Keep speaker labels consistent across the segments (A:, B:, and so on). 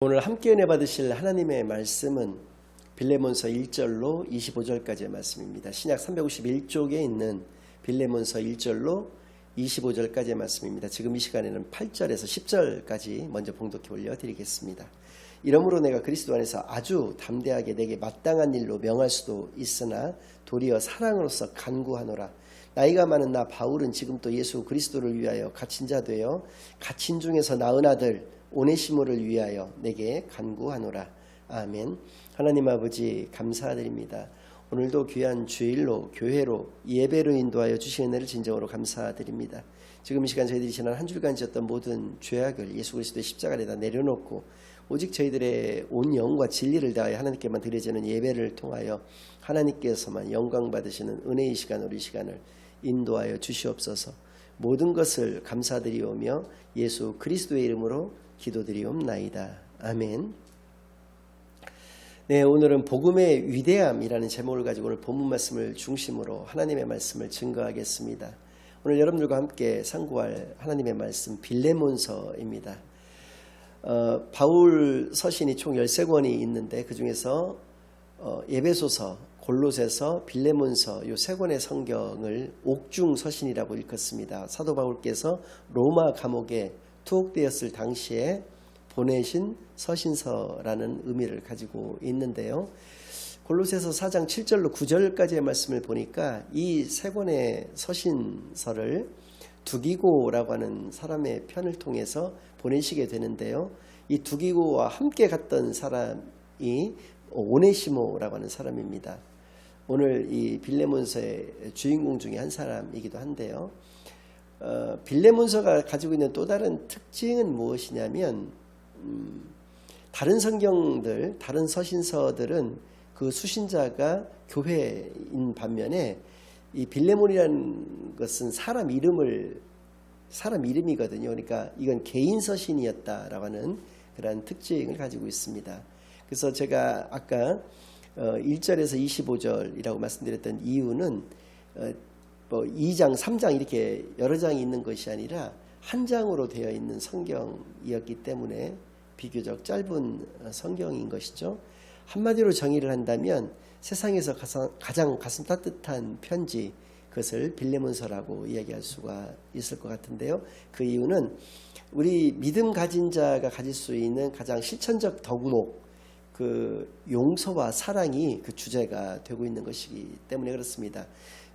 A: 오늘 함께 은혜 받으실 하나님의 말씀은 빌레몬서 1절로 25절까지의 말씀입니다. 신약 351쪽에 있는 빌레몬서 1절로 25절까지의 말씀입니다. 지금 이 시간에는 8절에서 10절까지 먼저 봉독해 올려드리겠습니다. 이러므로 내가 그리스도 안에서 아주 담대하게 내게 마땅한 일로 명할 수도 있으나 도리어 사랑으로서 간구하노라. 나이가 많은 나 바울은 지금 또 예수 그리스도를 위하여 갇힌 자 되어 갇힌 중에서 낳은 아들 오네시모를 위하여 내게 간구하노라. 아멘. 하나님 아버지 감사드립니다. 오늘도 귀한 주일로 교회로 예배로 인도하여 주신 은혜를 진정으로 감사드립니다. 지금 이 시간 저희들이 지난 한 주간 지었던 모든 죄악을 예수 그리스도의 십자가에다 내려놓고 오직 저희들의 온 영과 진리를 다하여 하나님께만 드려지는 예배를 통하여 하나님께서만 영광 받으시는 은혜의 시간, 우리 시간을 인도하여 주시옵소서. 모든 것을 감사드리오며 예수 그리스도의 이름으로 기도드리옵나이다. 아멘. 네, 오늘은 복음의 위대함이라는 제목을 가지고 오늘 본문 말씀을 중심으로 하나님의 말씀을 증거하겠습니다. 오늘 여러분들과 함께 상고할 하나님의 말씀 빌레몬서입니다. 바울 서신이 총 13권이 있는데 그 중에서 에베소서, 골로새서, 빌레몬서 이 세 권의 성경을 옥중 서신이라고 일컫습니다. 사도 바울께서 로마 감옥에 투옥되었을 당시에 보내신 서신서라는 의미를 가지고 있는데요. 골로새서 4장 7절로 9절까지의 말씀을 보니까 이 세 권의 서신서를 두기고라고 하는 사람의 편을 통해서 보내시게 되는데요. 이 두기고와 함께 갔던 사람이 오네시모라고 하는 사람입니다. 오늘 이 빌레몬서의 주인공 중에 한 사람이기도 한데요. 빌레몬서가 가지고 있는 또 다른 특징은 무엇이냐면 다른 성경들, 다른 서신서들은 그 수신자가 교회인 반면에 이 빌레몬이라는 것은 사람 이름이거든요. 그러니까 이건 개인 서신이었다라고 하는 그런 특징을 가지고 있습니다. 그래서 제가 아까 1절에서 25절이라고 말씀드렸던 이유는 2장, 3장 이렇게 여러 장이 있는 것이 아니라 한 장으로 되어 있는 성경이었기 때문에 비교적 짧은 성경인 것이죠. 한마디로 정의를 한다면 세상에서 가장 가슴 따뜻한 편지, 그것을 빌레몬서라고 이야기할 수가 있을 것 같은데요. 그 이유는 우리 믿음 가진 자가 가질 수 있는 가장 실천적 덕목, 그 용서와 사랑이 그 주제가 되고 있는 것이기 때문에 그렇습니다.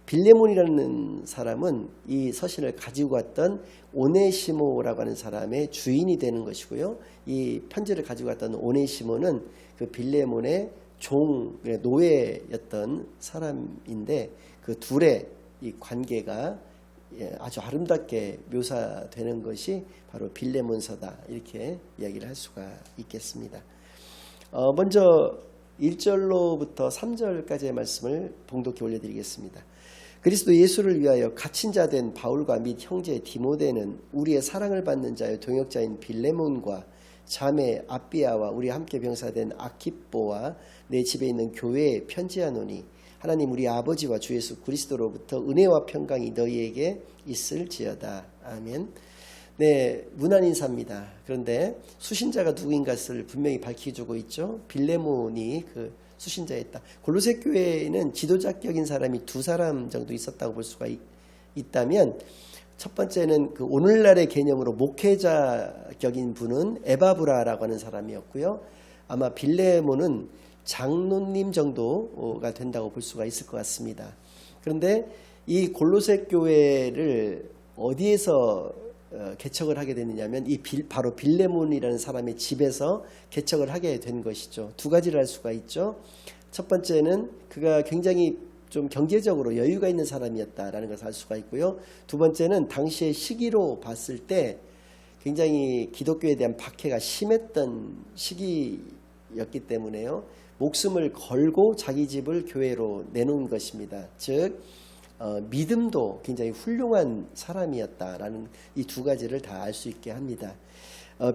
A: 빌레몬이라는 사람은 이 서신을 가지고 왔던 오네시모라고 하는 사람의 주인이 되는 것이고요. 이 편지를 가지고 왔던 오네시모는 그 빌레몬의 노예였던 사람인데 그 둘의 이 관계가 아주 아름답게 묘사되는 것이 바로 빌레몬서다, 이렇게 이야기를 할 수가 있겠습니다. 먼저 1절로부터 3절까지의 말씀을 봉독해 올려드리겠습니다. 그리스도 예수를 위하여 갇힌 자 된 바울과 및 형제 디모데는 우리의 사랑을 받는 자여 동역자인 빌레몬과 자매 아비아와 우리 함께 병사된 아키뽀와 내 집에 있는 교회에 편지하노니 하나님 우리 아버지와 주 예수 그리스도로부터 은혜와 평강이 너희에게 있을지어다. 아멘. 네, 문안 인사입니다. 그런데 수신자가 누구인 것을 분명히 밝혀주고 있죠. 빌레몬이 그 수신자였다. 골로새 교회에는 지도자격인 사람이 두 사람 정도 있었다고 볼 수가 있다면, 첫 번째는 그 오늘날의 개념으로 목회자격인 분은 에바브라라고 하는 사람이었고요. 아마 빌레몬은 장로님 정도가 된다고 볼 수가 있을 것 같습니다. 그런데 이 골로새 교회를 어디에서 개척을 하게 됐느냐면 바로 빌레몬이라는 사람의 집에서 개척을 하게 된 것이죠. 두 가지를 할 수가 있죠. 첫 번째는 그가 굉장히 좀 경제적으로 여유가 있는 사람이었다라는 것을 알 수가 있고요. 두 번째는 당시의 시기로 봤을 때 굉장히 기독교에 대한 박해가 심했던 시기였기 때문에요. 목숨을 걸고 자기 집을 교회로 내놓은 것입니다. 즉 믿음도 굉장히 훌륭한 사람이었다라는 이 두 가지를 다 알 수 있게 합니다.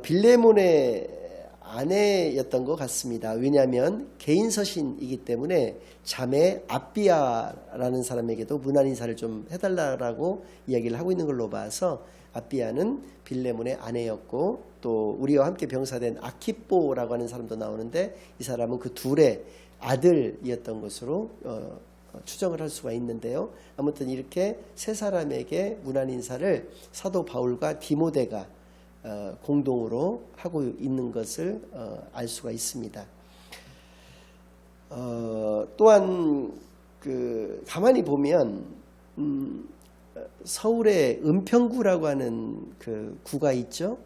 A: 빌레몬의 아내였던 것 같습니다. 왜냐하면 개인 서신이기 때문에 자매 아비아라는 사람에게도 문안 인사를 좀 해달라고 이야기를 하고 있는 걸로 봐서 아비아는 빌레몬의 아내였고 또 우리와 함께 병사된 아키뽀라고 하는 사람도 나오는데 이 사람은 그 둘의 아들이었던 것으로 추정을 할 수가 있는데요. 아무튼 이렇게 세 사람에게 문안 인사를 사도 바울과 디모데가 공동으로 하고 있는 것을 알 수가 있습니다. 또한 가만히 보면 서울에 은평구라고 하는 그 구가 있죠.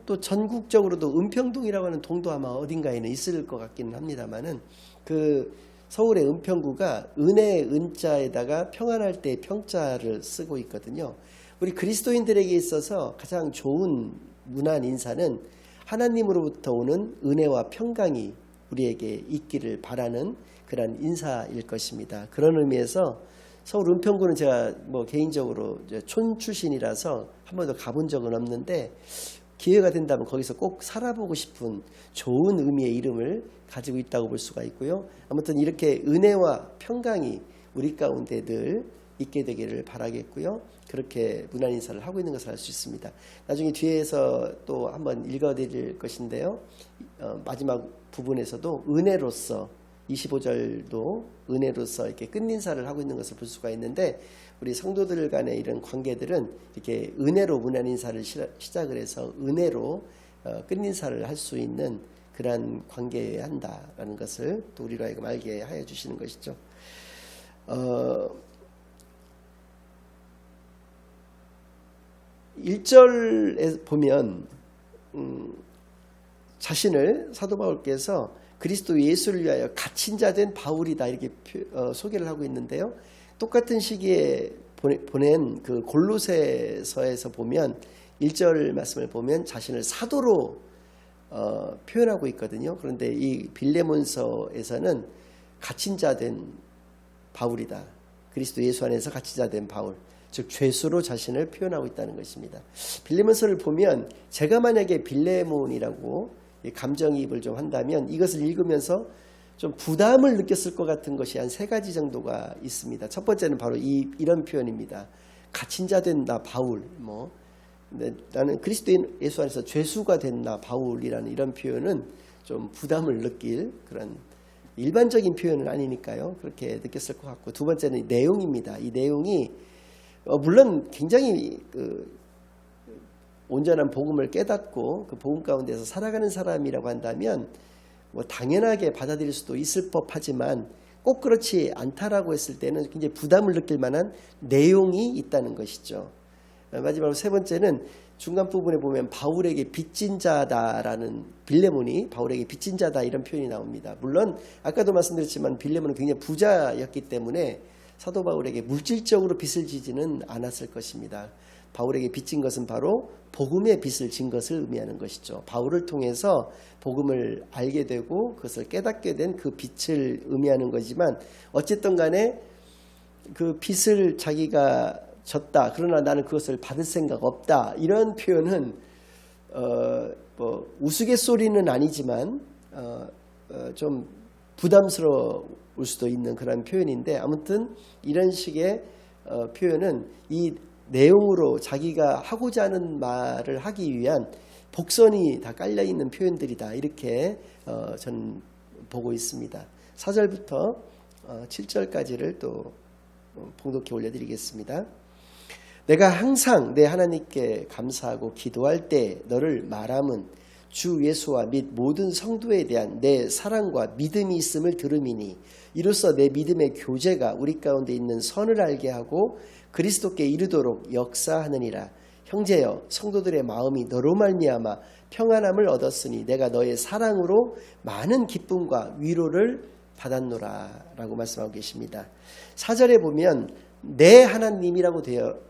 A: 또 전국적으로도 은평동이라고 하는 동도 아마 어딘가에는 있을 것 같기는 합니다만은 그 서울의 은평구가 은혜의 은자에다가 평안할 때 평자를 쓰고 있거든요. 우리 그리스도인들에게 있어서 가장 좋은 문안 인사는 하나님으로부터 오는 은혜와 평강이 우리에게 있기를 바라는 그런 인사일 것입니다. 그런 의미에서 서울 은평구는 제가 개인적으로 촌 출신이라서 한 번도 가본 적은 없는데 기회가 된다면 거기서 꼭 살아보고 싶은 좋은 의미의 이름을 가지고 있다고 볼 수가 있고요. 아무튼 이렇게 은혜와 평강이 우리 가운데 늘 있게 되기를 바라겠고요. 그렇게 문안 인사를 하고 있는 것을 알 수 있습니다. 나중에 뒤에서 또 한번 읽어드릴 것인데요. 마지막 부분에서도 은혜로서 25절도 은혜로서 이렇게 끝인사를 하고 있는 것을 볼 수가 있는데 우리 성도들 간의 이런 관계들은 이렇게 은혜로 문안 인사를 시작을 해서 은혜로 끝인사를 할 수 있는 그러한 관계여야 한다라는 것을 또 우리로 하여금 알게 하여 주시는 것이죠. 1절에 보면 자신을 사도 바울께서 그리스도 예수를 위하여 갇힌 자 된 바울이다 이렇게 소개를 하고 있는데요. 똑같은 시기에 보낸 그 골로새서에서 보면 1절 말씀을 보면 자신을 사도로 표현하고 있거든요. 그런데 이 빌레몬서에서는 갇힌 자 된 바울이다. 그리스도 예수 안에서 갇힌 자 된 바울. 즉 죄수로 자신을 표현하고 있다는 것입니다. 빌레몬서를 보면 제가 만약에 빌레몬이라고 감정이입을 좀 한다면 이것을 읽으면서 좀 부담을 느꼈을 것 같은 것이 한 3가지 정도가 있습니다. 첫 번째는 바로 이런 표현입니다. 갇힌 자 된 나 바울, 나는 그리스도 예수 안에서 죄수가 된 나 바울이라는 이런 표현은 좀 부담을 느낄 그런 일반적인 표현은 아니니까요. 그렇게 느꼈을 것 같고 두 번째는 내용입니다. 이 내용이 물론 굉장히 온전한 복음을 깨닫고 그 복음 가운데서 살아가는 사람이라고 한다면 당연하게 받아들일 수도 있을 법하지만 꼭 그렇지 않다라고 했을 때는 굉장히 부담을 느낄 만한 내용이 있다는 것이죠. 마지막으로 세 번째는 중간 부분에 보면 바울에게 빚진 자다라는 빌레몬이 바울에게 빚진 자다 이런 표현이 나옵니다. 물론 아까도 말씀드렸지만 빌레몬은 굉장히 부자였기 때문에 사도 바울에게 물질적으로 빚을 지지는 않았을 것입니다. 바울에게 빚진 것은 바로 복음의 빚을 진 것을 의미하는 것이죠. 바울을 통해서 복음을 알게 되고 그것을 깨닫게 된 그 빚을 의미하는 거지만 어쨌든 간에 그 빚을 자기가 졌다. 그러나 나는 그것을 받을 생각 없다. 이런 표현은 우스갯소리는 아니지만 좀 부담스러울 수도 있는 그런 표현인데 아무튼 이런 식의 표현은 이 내용으로 자기가 하고자 하는 말을 하기 위한 복선이 다 깔려있는 표현들이다. 이렇게 저는 보고 있습니다. 4절부터 7절까지를 또 봉독해 올려드리겠습니다. 내가 항상 내 하나님께 감사하고 기도할 때 너를 말함은 주 예수와 및 모든 성도에 대한 내 사랑과 믿음이 있음을 들음이니 이로써 내 믿음의 교제가 우리 가운데 있는 선을 알게 하고 그리스도께 이르도록 역사하느니라. 형제여 성도들의 마음이 너로 말미암아 평안함을 얻었으니 내가 너의 사랑으로 많은 기쁨과 위로를 받았노라 라고 말씀하고 계십니다. 4절에 보면 내 하나님이라고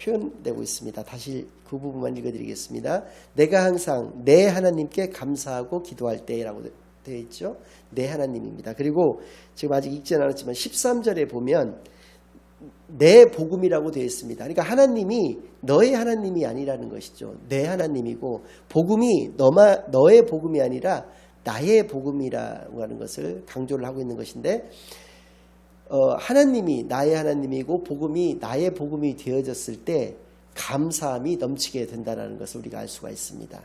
A: 표현되고 있습니다. 다시 그 부분만 읽어드리겠습니다. 내가 항상 내 하나님께 감사하고 기도할 때라고 되어 있죠. 내 하나님입니다. 그리고 지금 아직 읽지는 않았지만 13절에 보면 내 복음이라고 되어 있습니다. 그러니까 하나님이 너의 하나님이 아니라는 것이죠. 내 하나님이고 복음이 너의 복음이 아니라 나의 복음이라고 하는 것을 강조를 하고 있는 것인데 하나님이 나의 하나님이고 복음이 나의 복음이 되어졌을 때 감사함이 넘치게 된다는 것을 우리가 알 수가 있습니다.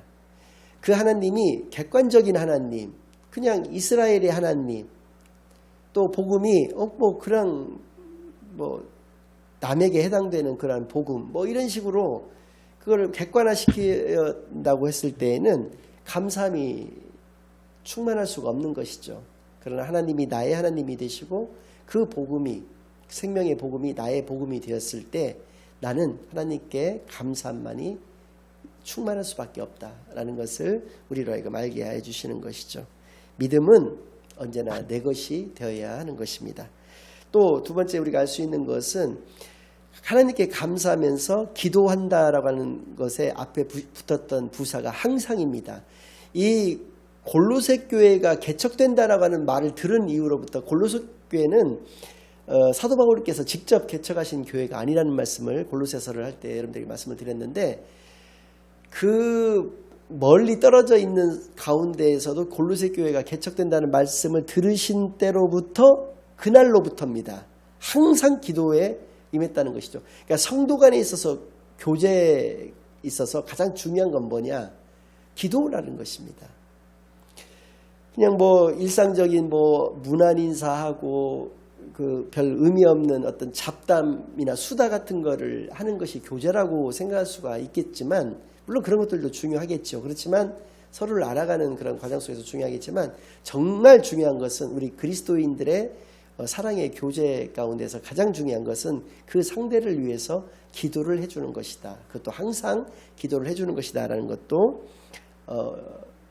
A: 그 하나님이 객관적인 하나님, 그냥 이스라엘의 하나님, 또 복음이 그냥 남에게 해당되는 그런 복음 이런 식으로 그걸 객관화시킨다고 했을 때에는 감사함이 충만할 수가 없는 것이죠. 그러나 하나님이 나의 하나님이 되시고 그 복음이 생명의 복음이 나의 복음이 되었을 때 나는 하나님께 감사함만이 충만할 수밖에 없다라는 것을 우리로 하여금 알게 해 주시는 것이죠. 믿음은 언제나 내 것이 되어야 하는 것입니다. 또 두 번째 우리가 알 수 있는 것은 하나님께 감사하면서 기도한다라고 하는 것에 앞에 붙었던 부사가 항상입니다. 이 골로새 교회가 개척된다라고 하는 말을 들은 이후로부터 골로새 교회는 사도 바울께서 직접 개척하신 교회가 아니라는 말씀을 골로새서를 할 때 여러분들에게 말씀을 드렸는데 그 멀리 떨어져 있는 가운데에서도 골로새 교회가 개척된다는 말씀을 들으신 때로부터 그날로부터입니다. 항상 기도에 임했다는 것이죠. 그러니까 성도 간에 있어서 교제에 있어서 가장 중요한 건 뭐냐? 기도라는 것입니다. 그냥 일상적인 문안 인사하고 그 별 의미 없는 어떤 잡담이나 수다 같은 거를 하는 것이 교제라고 생각할 수가 있겠지만 물론 그런 것들도 중요하겠죠. 그렇지만 서로를 알아가는 그런 과정 속에서 중요하겠지만 정말 중요한 것은 우리 그리스도인들의 사랑의 교제 가운데서 가장 중요한 것은 그 상대를 위해서 기도를 해주는 것이다. 그것도 항상 기도를 해주는 것이다 라는 것도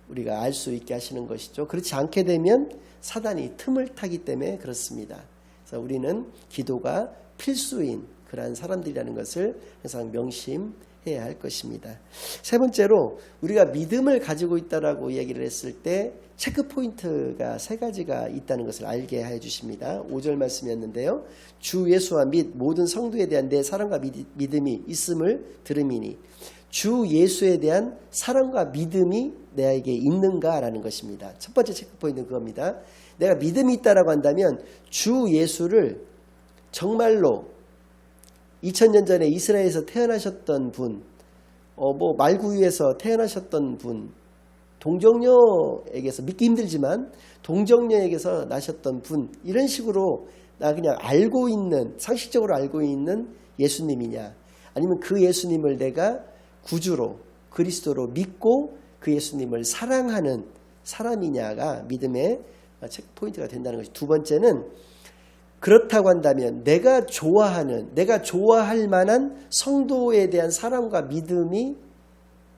A: 우리가 알 수 있게 하시는 것이죠. 그렇지 않게 되면 사단이 틈을 타기 때문에 그렇습니다. 그래서 우리는 기도가 필수인 그러한 사람들이라는 것을 항상 명심해야 할 것입니다. 세 번째로 우리가 믿음을 가지고 있다라고 이야기를 했을 때 체크 포인트가 세 가지가 있다는 것을 알게 해 주십니다. 5절 말씀이었는데요. 주 예수와 및 모든 성도에 대한 내 사랑과 믿음이 있음을 들음이니 주 예수에 대한 사랑과 믿음이 내게 있는가라는 것입니다. 첫 번째 체크 포인트는 그겁니다. 내가 믿음이 있다라고 한다면 주 예수를 정말로 2000년 전에 이스라엘에서 태어나셨던 분, 말구유에서 태어나셨던 분, 동정녀에게서 믿기 힘들지만 동정녀에게서 나셨던 분, 이런 식으로 나 그냥 알고 있는, 상식적으로 알고 있는 예수님이냐, 아니면 그 예수님을 내가 구주로 그리스도로 믿고 그 예수님을 사랑하는 사람이냐가 믿음의 체크포인트가 된다는 것이. 두 번째는 그렇다고 한다면 내가 좋아할 만한 성도에 대한 사랑과 믿음이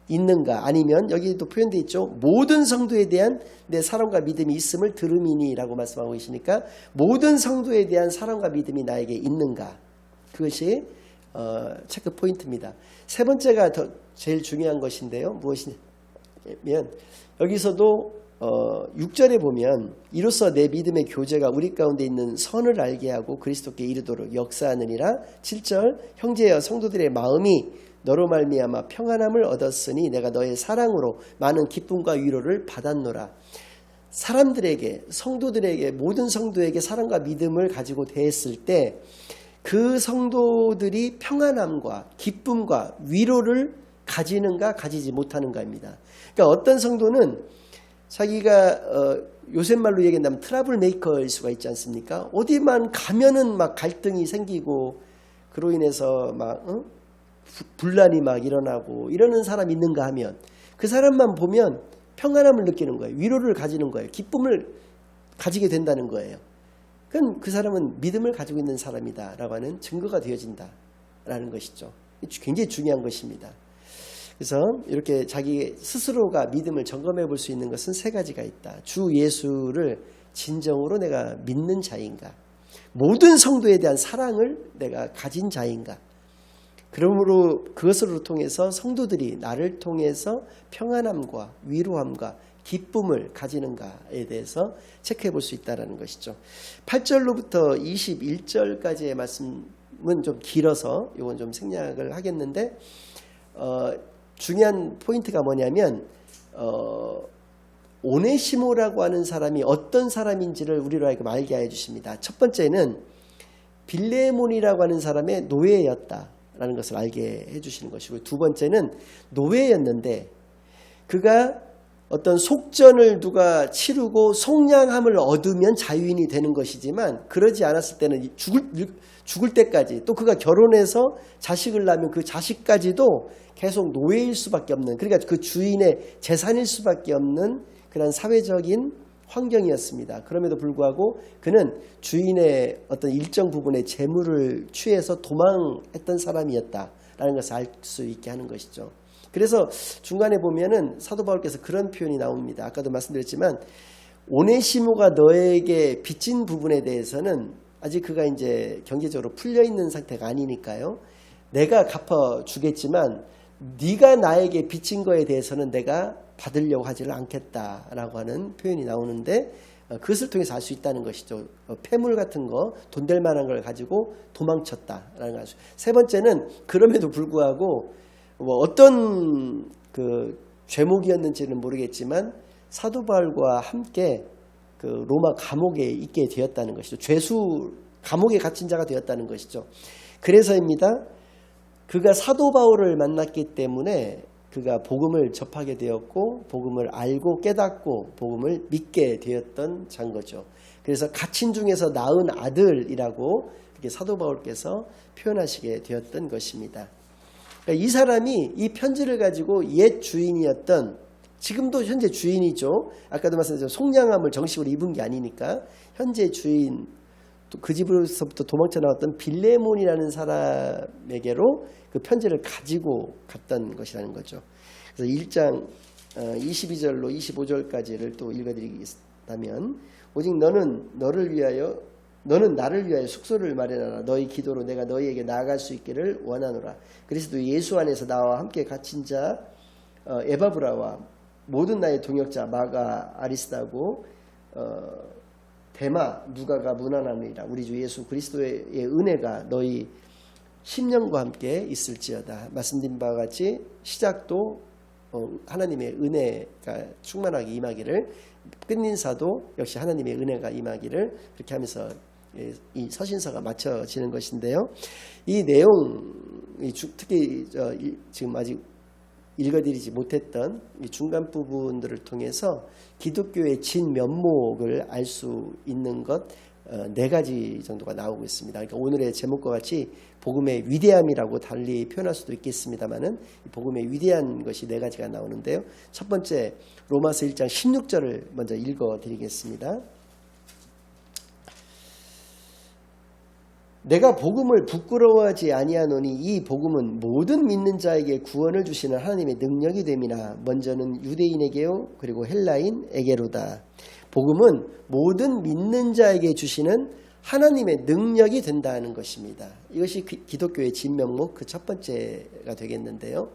A: 있는가, 아니면 여기도 표현되어 있죠. 모든 성도에 대한 내 사랑과 믿음이 있음을 들음이니 라고 말씀하고 계시니까 모든 성도에 대한 사랑과 믿음이 나에게 있는가, 그것이 체크 포인트입니다. 세 번째가 제일 중요한 것인데요. 무엇이냐면 여기서도 6절에 보면 이로써 내 믿음의 교제가 우리 가운데 있는 선을 알게 하고 그리스도께 이르도록 역사하느니라. 7절 형제여 성도들의 마음이 너로 말미암아 평안함을 얻었으니 내가 너의 사랑으로 많은 기쁨과 위로를 받았노라. 사람들에게, 성도들에게, 모든 성도에게 사랑과 믿음을 가지고 대했을 때 그 성도들이 평안함과 기쁨과 위로를 가지는가 가지지 못하는가입니다. 그러니까 어떤 성도는 자기가 요새 말로 얘기한다면 트러블 메이커일 수가 있지 않습니까? 어디만 가면은 막 갈등이 생기고 그로 인해서 막 분란이 막 일어나고 이러는 사람이 있는가 하면 그 사람만 보면 평안함을 느끼는 거예요. 위로를 가지는 거예요. 기쁨을 가지게 된다는 거예요. 그럼 그 사람은 믿음을 가지고 있는 사람이다라고 하는 증거가 되어진다라는 것이죠. 굉장히 중요한 것입니다. 그래서 이렇게 자기 스스로가 믿음을 점검해 볼 수 있는 것은 세 가지가 있다. 주 예수를 진정으로 내가 믿는 자인가? 모든 성도에 대한 사랑을 내가 가진 자인가? 그러므로 그것으로 통해서 성도들이 나를 통해서 평안함과 위로함과 기쁨을 가지는가에 대해서 체크해 볼 수 있다는 것이죠. 8절로부터 21절까지의 말씀은 좀 길어서 이건 좀 생략을 하겠는데 중요한 포인트가 뭐냐면 오네시모라고 하는 사람이 어떤 사람인지를 우리로 하여금 알게 해 주십니다. 첫 번째는 빌레몬이라고 하는 사람의 노예였다라는 것을 알게 해 주시는 것이고, 두 번째는 노예였는데 그가 어떤 속전을 누가 치르고 속량함을 얻으면 자유인이 되는 것이지만, 그러지 않았을 때는 죽을 때까지, 또 그가 결혼해서 자식을 낳으면 그 자식까지도 계속 노예일 수밖에 없는, 그러니까 그 주인의 재산일 수밖에 없는 그런 사회적인 환경이었습니다. 그럼에도 불구하고 그는 주인의 어떤 일정 부분의 재물을 취해서 도망했던 사람이었다라는 것을 알 수 있게 하는 것이죠. 그래서 중간에 보면은 사도 바울께서 그런 표현이 나옵니다. 아까도 말씀드렸지만, 오네시모가 너에게 빚진 부분에 대해서는 아직 그가 이제 경제적으로 풀려 있는 상태가 아니니까요. 내가 갚아주겠지만 네가 나에게 빚진 거에 대해서는 내가 받으려고 하지를 않겠다라고 하는 표현이 나오는데, 그것을 통해서 알 수 있다는 것이죠. 폐물 같은 거, 돈 될 만한 걸 가지고 도망쳤다라는 것이죠. 세 번째는 그럼에도 불구하고 어떤 그 죄목이었는지는 모르겠지만 사도 바울과 함께 그 로마 감옥에 있게 되었다는 것이죠. 감옥에 갇힌 자가 되었다는 것이죠. 그래서입니다. 그가 사도 바울을 만났기 때문에 그가 복음을 접하게 되었고, 복음을 알고 깨닫고 복음을 믿게 되었던 자인 거죠. 그래서 갇힌 중에서 낳은 아들이라고 이렇게 사도 바울께서 표현하시게 되었던 것입니다. 그러니까 이 사람이 이 편지를 가지고 옛 주인이었던, 지금도 현재 주인이죠. 아까도 말씀드렸지만 속량함을 정식으로 입은 게 아니니까 현재 주인, 또 그 집으로서부터 도망쳐 나왔던 빌레몬이라는 사람에게로 그 편지를 가지고 갔던 것이라는 거죠. 그래서 1장 22절로 25절까지를 또 읽어드리겠다면, 오직 너는 나를 위하여 숙소를 마련하라. 너희 기도로 내가 너희에게 나아갈 수 있기를 원하노라. 그리스도 예수 안에서 나와 함께 갇힌 자 에바브라와 모든 나의 동역자 마가 아리스다고 데마 누가가 문안하느니라. 우리 주 예수 그리스도의 은혜가 너희 심령과 함께 있을지어다. 말씀드린 바와 같이 시작도 하나님의 은혜가 충만하게 임하기를, 끝인사도 역시 하나님의 은혜가 임하기를, 그렇게 하면서 이 서신서가 마쳐지는 것인데요. 이 내용, 특히 지금 아직 읽어드리지 못했던 이 중간 부분들을 통해서 기독교의 진면목을 알 수 있는 것 4가지 정도가 나오고 있습니다. 그러니까 오늘의 제목과 같이 복음의 위대함이라고 달리 표현할 수도 있겠습니다만은 복음의 위대한 것이 4가지가 나오는데요. 첫 번째, 로마서 1장 16절을 먼저 읽어드리겠습니다. 내가 복음을 부끄러워하지 아니하노니 이 복음은 모든 믿는 자에게 구원을 주시는 하나님의 능력이 됨이나 먼저는 유대인에게요 그리고 헬라인에게로다. 복음은 모든 믿는 자에게 주시는 하나님의 능력이 된다는 것입니다. 이것이 기독교의 진면목 그 첫 번째가 되겠는데요.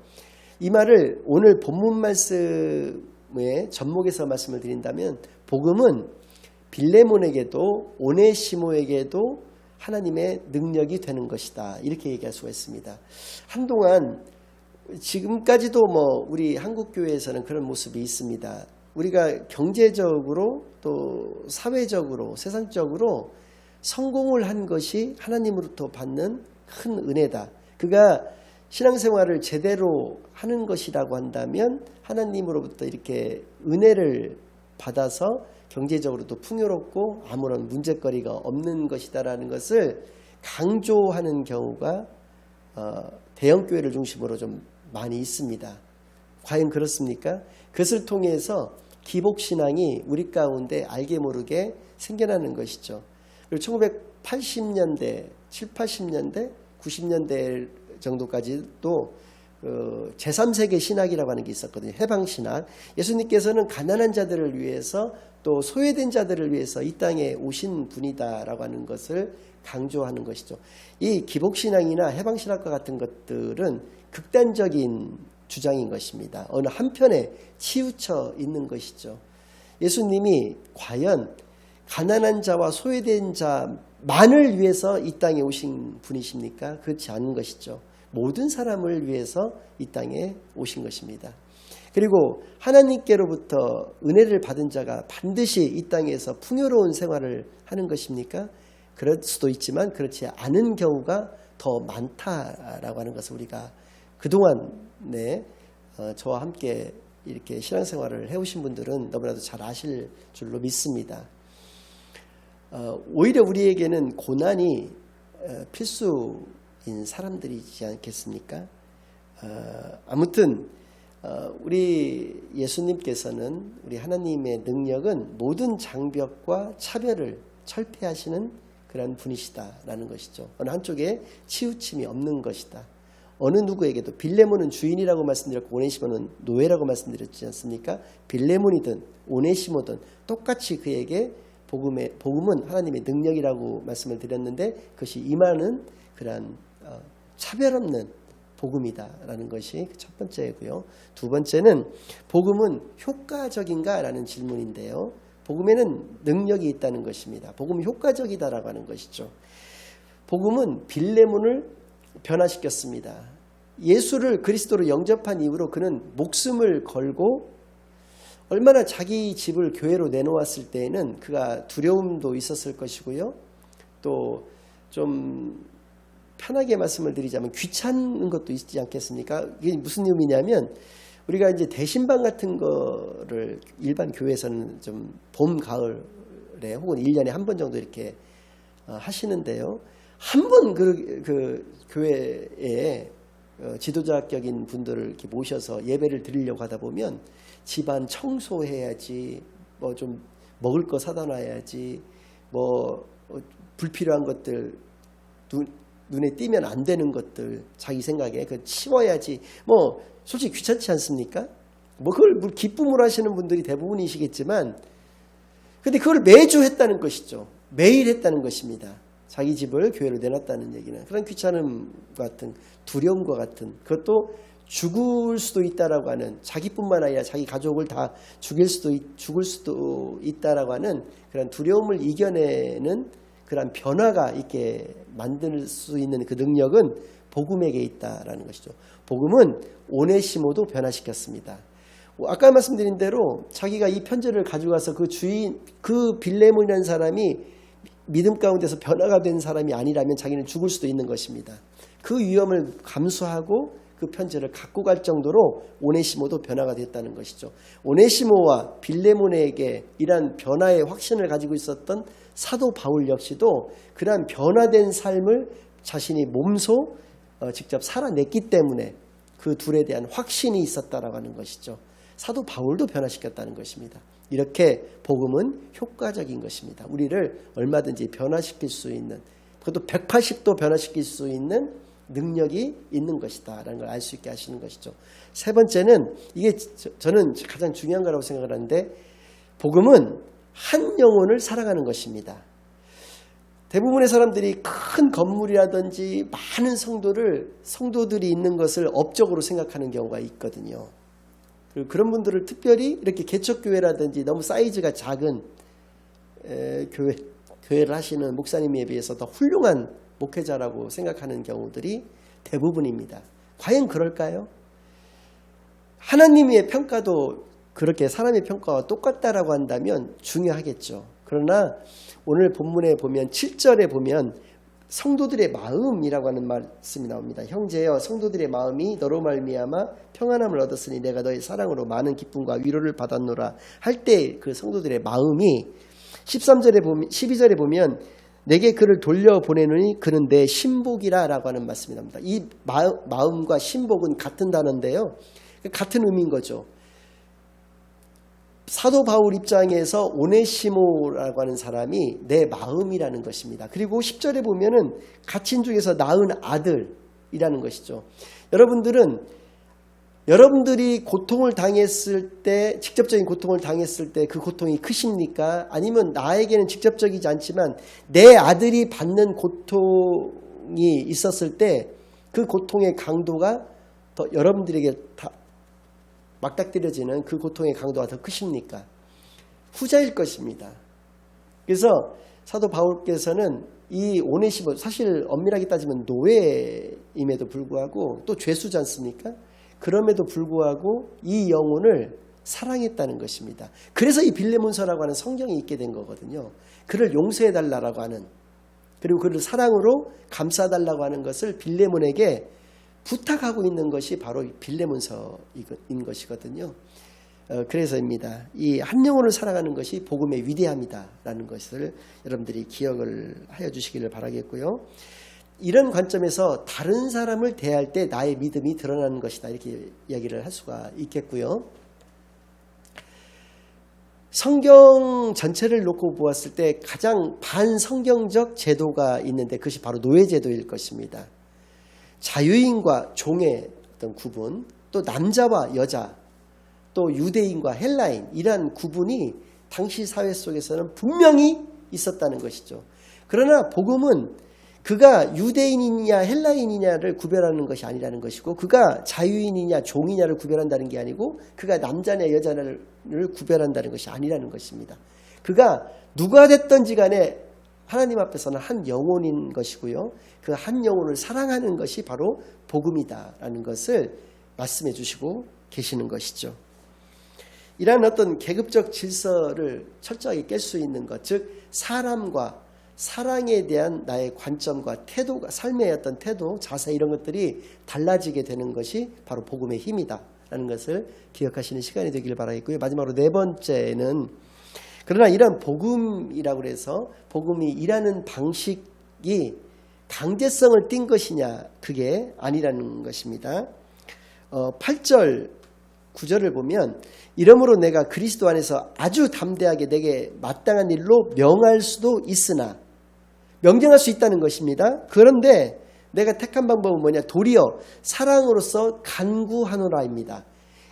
A: 이 말을 오늘 본문 말씀의 접목에서 말씀을 드린다면, 복음은 빌레몬에게도 오네시모에게도 하나님의 능력이 되는 것이다, 이렇게 얘기할 수가 있습니다. 한동안 지금까지도 우리 한국교회에서는 그런 모습이 있습니다. 우리가 경제적으로 또 사회적으로 세상적으로 성공을 한 것이 하나님으로부터 받는 큰 은혜다. 그가 신앙생활을 제대로 하는 것이라고 한다면 하나님으로부터 이렇게 은혜를 받아서 경제적으로도 풍요롭고 아무런 문제거리가 없는 것이다라는 것을 강조하는 경우가 대형교회를 중심으로 좀 많이 있습니다. 과연 그렇습니까? 그것을 통해서 기복신앙이 우리 가운데 알게 모르게 생겨나는 것이죠. 그리고 1980년대, 7, 80년대, 90년대 정도까지도 제3세계 신학이라고 하는 게 있었거든요. 해방신학. 예수님께서는 가난한 자들을 위해서 또 소외된 자들을 위해서 이 땅에 오신 분이다라고 하는 것을 강조하는 것이죠. 이 기복신앙이나 해방신학과 같은 것들은 극단적인 주장인 것입니다. 어느 한편에 치우쳐 있는 것이죠. 예수님이 과연 가난한 자와 소외된 자만을 위해서 이 땅에 오신 분이십니까? 그렇지 않은 것이죠. 모든 사람을 위해서 이 땅에 오신 것입니다. 그리고 하나님께로부터 은혜를 받은 자가 반드시 이 땅에서 풍요로운 생활을 하는 것입니까? 그럴 수도 있지만 그렇지 않은 경우가 더 많다라고 하는 것을 우리가 그동안 저와 함께 이렇게 신앙생활을 해오신 분들은 너무나도 잘 아실 줄로 믿습니다. 오히려 우리에게는 고난이 필수인 사람들이지 않겠습니까? 아무튼 우리 예수님께서는 우리 하나님의 능력은 모든 장벽과 차별을 철폐하시는 그런 분이시다라는 것이죠. 어느 한쪽에 치우침이 없는 것이다. 어느 누구에게도 빌레몬은 주인이라고 말씀드렸고 오네시모는 노예라고 말씀드렸지 않습니까? 빌레몬이든 오네시모든 똑같이 그에게 복음은 하나님의 능력이라고 말씀을 드렸는데 그것이 임하는 그러한 차별 없는 복음이다라는 것이 첫 번째고요. 두 번째는 복음은 효과적인가라는 질문인데요. 복음에는 능력이 있다는 것입니다. 복음이 효과적이다라고 하는 것이죠. 복음은 빌레몬을 변화시켰습니다. 예수를 그리스도로 영접한 이후로 그는 목숨을 걸고 얼마나 자기 집을 교회로 내놓았을 때에는 그가 두려움도 있었을 것이고요. 또 좀 편하게 말씀을 드리자면 귀찮은 것도 있지 않겠습니까? 이게 무슨 의미냐면 우리가 이제 대신방 같은 거를 일반 교회에서는 좀 봄, 가을에 혹은 1년에 한 번 정도 이렇게 하시는데요. 한 번 그 교회에 지도자격인 분들을 이렇게 모셔서 예배를 드리려고 하다 보면 집안 청소해야지, 뭐 좀 먹을 거 사다 놔야지, 뭐 불필요한 것들, 눈에 띄면 안 되는 것들, 자기 생각에 그 치워야지, 뭐 솔직히 귀찮지 않습니까? 뭐 그걸 기쁨으로 하시는 분들이 대부분이시겠지만, 근데 그걸 매주 했다는 것이죠. 매일 했다는 것입니다. 자기 집을 교회로 내놨다는 얘기는 그런 귀찮음 같은, 두려움과 같은, 그것도 죽을 수도 있다라고 하는, 자기뿐만 아니라 자기 가족을 다 죽을 수도 있다라고 하는 그런 두려움을 이겨내는 그런 변화가 있게 만들 수 있는 그 능력은 복음에게 있다라는 것이죠. 복음은 오네시모도 변화시켰습니다. 아까 말씀드린 대로 자기가 이 편지를 가져가서 그 주인, 그 빌레몬이라는 사람이 믿음 가운데서 변화가 된 사람이 아니라면 자기는 죽을 수도 있는 것입니다. 그 위험을 감수하고 그 편지를 갖고 갈 정도로 오네시모도 변화가 됐다는 것이죠. 오네시모와 빌레몬에게 이러한 변화의 확신을 가지고 있었던 사도 바울 역시도 그러한 변화된 삶을 자신이 몸소 직접 살아냈기 때문에 그 둘에 대한 확신이 있었다라고 하는 것이죠. 사도 바울도 변화시켰다는 것입니다. 이렇게 복음은 효과적인 것입니다. 우리를 얼마든지 변화시킬 수 있는, 그것도 180도 변화시킬 수 있는 능력이 있는 것이다 라는 걸 알 수 있게 하시는 것이죠. 세 번째는, 이게 저는 가장 중요한 거라고 생각을 하는데, 복음은 한 영혼을 사랑하는 것입니다. 대부분의 사람들이 큰 건물이라든지 많은 성도들이 있는 것을 업적으로 생각하는 경우가 있거든요. 그리고 그런 분들을 특별히 이렇게 개척교회라든지 너무 사이즈가 작은 교회를 하시는 목사님에 비해서 더 훌륭한 목회자라고 생각하는 경우들이 대부분입니다. 과연 그럴까요? 하나님의 평가도 그렇게 사람의 평가와 똑같다라고 한다면 중요하겠죠. 그러나 오늘 본문에 보면 7절에 보면 성도들의 마음이라고 하는 말씀이 나옵니다. 형제여, 성도들의 마음이 너로 말미암아 평안함을 얻었으니 내가 너의 사랑으로 많은 기쁨과 위로를 받았노라 할 때 그 성도들의 마음이 12절에 보면 내게 그를 돌려보내느니 그는 내 신복이라 라고 하는 말씀이 나옵니다. 이 마음과 신복은 같은 단어인데요. 같은 의미인 거죠. 사도 바울 입장에서 오네시모라고 하는 사람이 내 마음이라는 것입니다. 그리고 10절에 보면은 갇힌 중에서 낳은 아들이라는 것이죠. 여러분들이 고통을 당했을 때, 직접적인 고통을 당했을 때 그 고통이 크십니까? 아니면 나에게는 직접적이지 않지만 내 아들이 받는 고통이 있었을 때 그 고통의 강도가 더 여러분들에게 막닥뜨려지는 그 고통의 강도가 더 크십니까? 후자일 것입니다. 그래서 사도 바울께서는 이 오네시모 사실 엄밀하게 따지면 노예임에도 불구하고 또 죄수지 않습니까? 그럼에도 불구하고 이 영혼을 사랑했다는 것입니다. 그래서 이 빌레몬서라고 하는 성경이 있게 된 거거든요. 그를 용서해달라고 하는, 그리고 그를 사랑으로 감싸달라고 하는 것을 빌레몬에게 부탁하고 있는 것이 바로 빌레몬서인 것이거든요. 그래서입니다. 이 한 영혼을 사랑하는 것이 복음의 위대함이다라는 것을 여러분들이 기억을 하여 주시기를 바라겠고요. 이런 관점에서 다른 사람을 대할 때 나의 믿음이 드러나는 것이다, 이렇게 이야기를 할 수가 있겠고요. 성경 전체를 놓고 보았을 때 가장 반성경적 제도가 있는데 그것이 바로 노예제도일 것입니다. 자유인과 종의 어떤 구분, 또 남자와 여자, 또 유대인과 헬라인, 이러한 구분이 당시 사회 속에서는 분명히 있었다는 것이죠. 그러나 복음은 그가 유대인이냐 헬라인이냐를 구별하는 것이 아니라는 것이고, 그가 자유인이냐 종이냐를 구별한다는 게 아니고, 그가 남자냐 여자냐를 구별한다는 것이 아니라는 것입니다. 그가 누가 됐든지 간에 하나님 앞에서는 한 영혼인 것이고요. 그 한 영혼을 사랑하는 것이 바로 복음이다라는 것을 말씀해 주시고 계시는 것이죠. 이러한 어떤 계급적 질서를 철저하게 깰 수 있는 것, 즉 사람과 사랑에 대한 나의 관점과 태도가, 삶의 어떤 태도, 자세, 이런 것들이 달라지게 되는 것이 바로 복음의 힘이다라는 것을 기억하시는 시간이 되기를 바라겠고요. 마지막으로 네 번째는, 그러나 이런 복음이라고 해서 복음이 일하는 방식이 강제성을 띈 것이냐, 그게 아니라는 것입니다. 8절 9절을 보면, 이러므로 내가 그리스도 안에서 아주 담대하게 내게 마땅한 일로 명할 수도 있으나, 명령할 수 있다는 것입니다. 그런데 내가 택한 방법은 뭐냐? 도리어 사랑으로서 간구하노라입니다.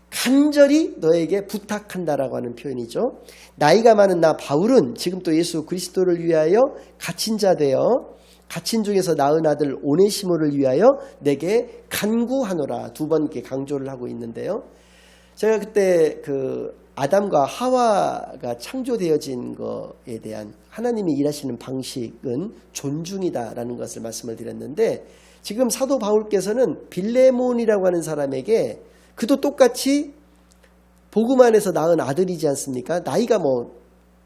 A: 간절히 너에게 부탁한다라고 하는 표현이죠. 나이가 많은 나 바울은 지금 또 예수 그리스도를 위하여 갇힌 자 되어 갇힌 중에서 낳은 아들 오네시모를 위하여 내게 간구하노라, 두 번 이렇게 강조를 하고 있는데요. 제가 그때 그 아담과 하와가 창조되어진 것에 대한 하나님이 일하시는 방식은 존중이다라는 것을 말씀을 드렸는데, 지금 사도 바울께서는 빌레몬이라고 하는 사람에게, 그도 똑같이 복음 안에서 낳은 아들이지 않습니까? 나이가 뭐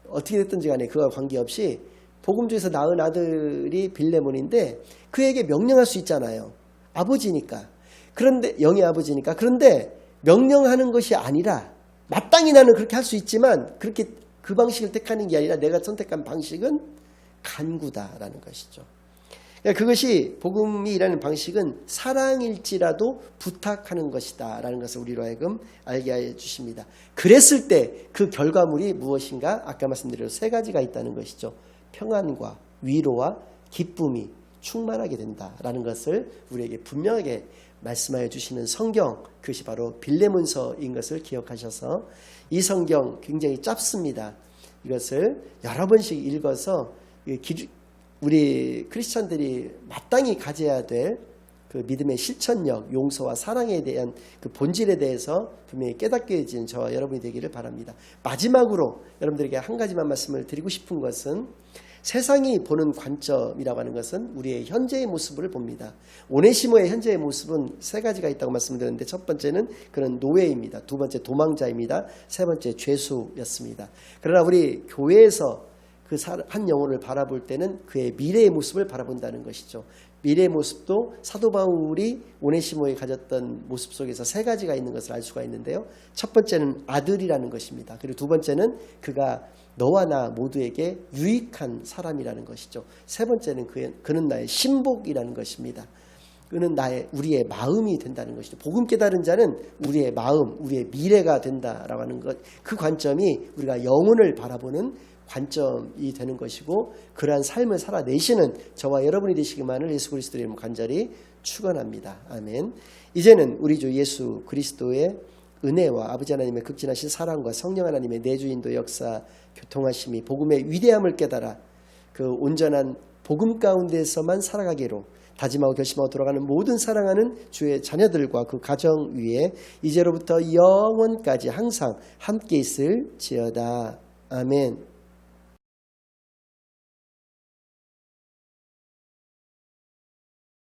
A: 어떻게 됐든지 간에 그와 관계없이 복음 중에서 낳은 아들이 빌레몬인데, 그에게 명령할 수 있잖아요. 아버지니까. 그런데 영의 아버지니까. 그런데 명령하는 것이 아니라, 마땅히 나는 그렇게 할 수 있지만 그렇게 그 방식을 택하는 게 아니라 내가 선택한 방식은 간구다라는 것이죠. 그러니까 그것이 복음이 일하는 방식은 사랑일지라도 부탁하는 것이다 라는 것을 우리로 하여금 알게 해 주십니다. 그랬을 때 그 결과물이 무엇인가? 아까 말씀드린 세 가지가 있다는 것이죠. 평안과 위로와 기쁨이 충만하게 된다라는 것을 우리에게 분명하게 말씀하여 주시는 성경, 그것이 바로 빌레몬서인 것을 기억하셔서, 이 성경 굉장히 짧습니다. 이것을 여러 번씩 읽어서 우리 크리스천들이 마땅히 가져야 될 그 믿음의 실천력, 용서와 사랑에 대한 그 본질에 대해서 분명히 깨닫게 해진 저와 여러분이 되기를 바랍니다. 마지막으로 여러분들에게 한 가지만 말씀을 드리고 싶은 것은, 세상이 보는 관점이라고 하는 것은 우리의 현재의 모습을 봅니다. 오네시모의 현재의 모습은 세 가지가 있다고 말씀드렸는데, 첫 번째는 그는 노예입니다. 두 번째 도망자입니다. 세 번째 죄수였습니다. 그러나 우리 교회에서 그 한 영혼을 바라볼 때는 그의 미래의 모습을 바라본다는 것이죠. 미래의 모습도 사도 바울이 오네시모에 가졌던 모습 속에서 세 가지가 있는 것을 알 수가 있는데요. 첫 번째는 아들이라는 것입니다. 그리고 두 번째는 그가 너와 나 모두에게 유익한 사람이라는 것이죠. 세 번째는 그는 나의 신복이라는 것입니다. 그는 우리의 마음이 된다는 것이죠. 복음 깨달은 자는 우리의 마음, 우리의 미래가 된다라고 하는 것, 그 관점이 우리가 영혼을 바라보는 관점이 되는 것이고, 그러한 삶을 살아내시는 저와 여러분이 되시기만을 예수 그리스도의 이름으로 간절히 축원합니다. 아멘. 이제는 우리 주 예수 그리스도의 은혜와 아버지 하나님의 극진하신 사랑과 성령 하나님의 내주인도 역사 교통하심이 복음의 위대함을 깨달아 그 온전한 복음 가운데서만 살아가기로 다짐하고 결심하고 돌아가는 모든 사랑하는 주의 자녀들과 그 가정 위에 이제로부터 영원까지 항상 함께 있을지어다. 아멘.